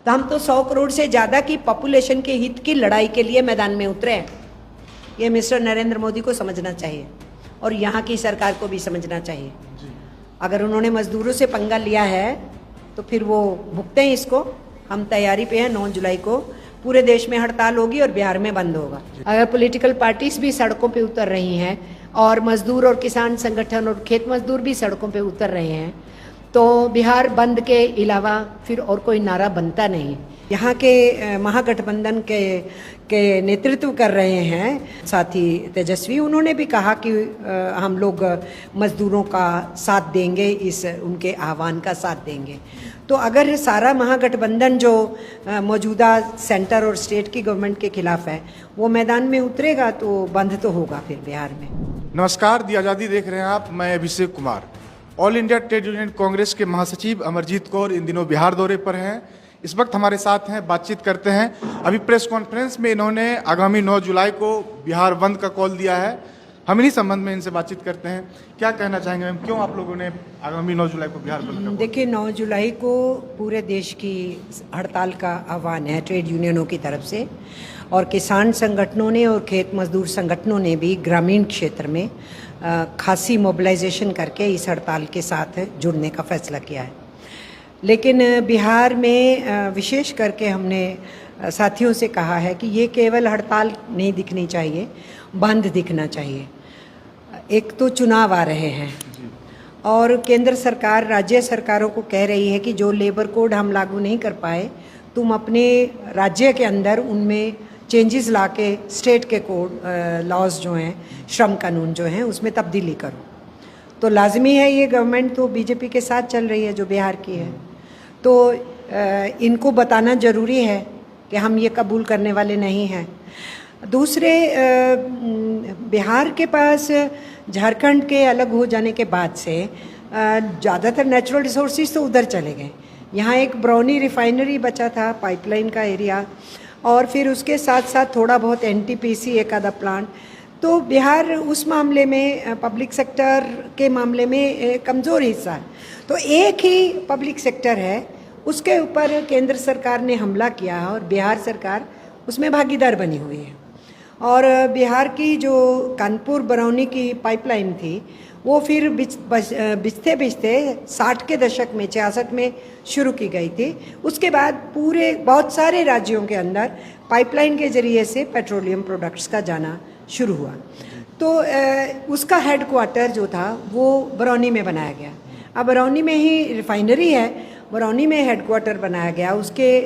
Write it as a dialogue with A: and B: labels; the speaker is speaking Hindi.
A: तो हम तो 100 करोड़ से ज़्यादा की पॉपुलेशन के हित की लड़ाई के लिए मैदान में उतरे हैं। ये मिस्टर नरेंद्र मोदी को समझना चाहिए और यहाँ की सरकार को भी समझना चाहिए। अगर उन्होंने मजदूरों से पंगा लिया है तो फिर वो भुगते हैं इसको। हम तैयारी पे हैं। 9 जुलाई को पूरे देश में हड़ताल होगी और बिहार में बंद होगा। अगर पॉलिटिकल पार्टीज भी सड़कों पे उतर रही हैं और मजदूर और किसान संगठन और खेत मजदूर भी सड़कों पे उतर रहे हैं तो बिहार बंद के अलावा फिर और कोई नारा बनता नहीं। यहाँ के महागठबंधन के नेतृत्व कर रहे हैं साथी तेजस्वी, उन्होंने भी कहा कि हम लोग मजदूरों का साथ देंगे, इस उनके आह्वान का साथ देंगे। तो अगर सारा महागठबंधन जो मौजूदा सेंटर और स्टेट की गवर्नमेंट के खिलाफ है वो मैदान में उतरेगा तो बंद तो होगा फिर बिहार में।
B: नमस्कार, दी आज़ादी देख रहे हैं आप। मैं Abhishek Kumar. All India Trade Union Congress के महासचिव अमरजीत कौर इन दिनों बिहार दौरे पर हैं। इस वक्त हमारे साथ हैं, बातचीत करते हैं। अभी प्रेस कॉन्फ्रेंस में इन्होंने आगामी 9 जुलाई को बिहार बंद का कॉल दिया है। हम इन्हीं संबंध में इनसे बातचीत करते हैं। क्या कहना चाहेंगे मैम, क्यों आप लोगों ने आगामी 9 जुलाई को बिहार बंद का?
A: देखिए, 9 जुलाई को पूरे देश की हड़ताल का आह्वान है ट्रेड यूनियनों की तरफ से, और किसान संगठनों ने और खेत मजदूर संगठनों ने भी ग्रामीण क्षेत्र में खासी मोबिलाइजेशन करके इस हड़ताल के साथ जुड़ने का फैसला किया है। लेकिन बिहार में विशेष करके हमने साथियों से कहा है कि ये केवल हड़ताल नहीं दिखनी चाहिए, बंद दिखना चाहिए। एक तो चुनाव आ रहे हैं और केंद्र सरकार राज्य सरकारों को कह रही है कि जो लेबर कोड हम लागू नहीं कर पाए, तुम अपने राज्य के अंदर उनमें चेंजेस ला के स्टेट के कोड लॉज जो हैं, श्रम कानून जो हैं, उसमें तब्दीली करो। तो लाजमी है, ये गवर्नमेंट तो बीजेपी के साथ चल रही है जो बिहार की है, तो इनको बताना ज़रूरी है कि हम ये कबूल करने वाले नहीं हैं। दूसरे, बिहार के पास झारखंड के अलग हो जाने के बाद से ज़्यादातर नेचुरल रिसोर्सेज तो उधर चले गए। यहाँ एक बरौनी रिफाइनरी बचा था, पाइपलाइन का एरिया, और फिर उसके साथ साथ थोड़ा बहुत एनटीपीसी एक आधा प्लांट। तो बिहार उस मामले में, पब्लिक सेक्टर के मामले में कमज़ोर हिस्सा है। तो एक ही पब्लिक सेक्टर है, उसके ऊपर केंद्र सरकार ने हमला किया और बिहार सरकार उसमें भागीदार बनी हुई है। और बिहार की जो कानपुर बरौनी की पाइपलाइन थी वो फिर बिछते बिछते 60 के दशक में, 66 में शुरू की गई थी। उसके बाद पूरे बहुत सारे राज्यों के अंदर पाइपलाइन के ज़रिए से पेट्रोलियम प्रोडक्ट्स का जाना शुरू हुआ। तो उसका हेडक्वार्टर जो था वो बरौनी में बनाया गया। अब बरौनी में ही रिफाइनरी है, बरौनी में हेडक्वार्टर बनाया गया। उसके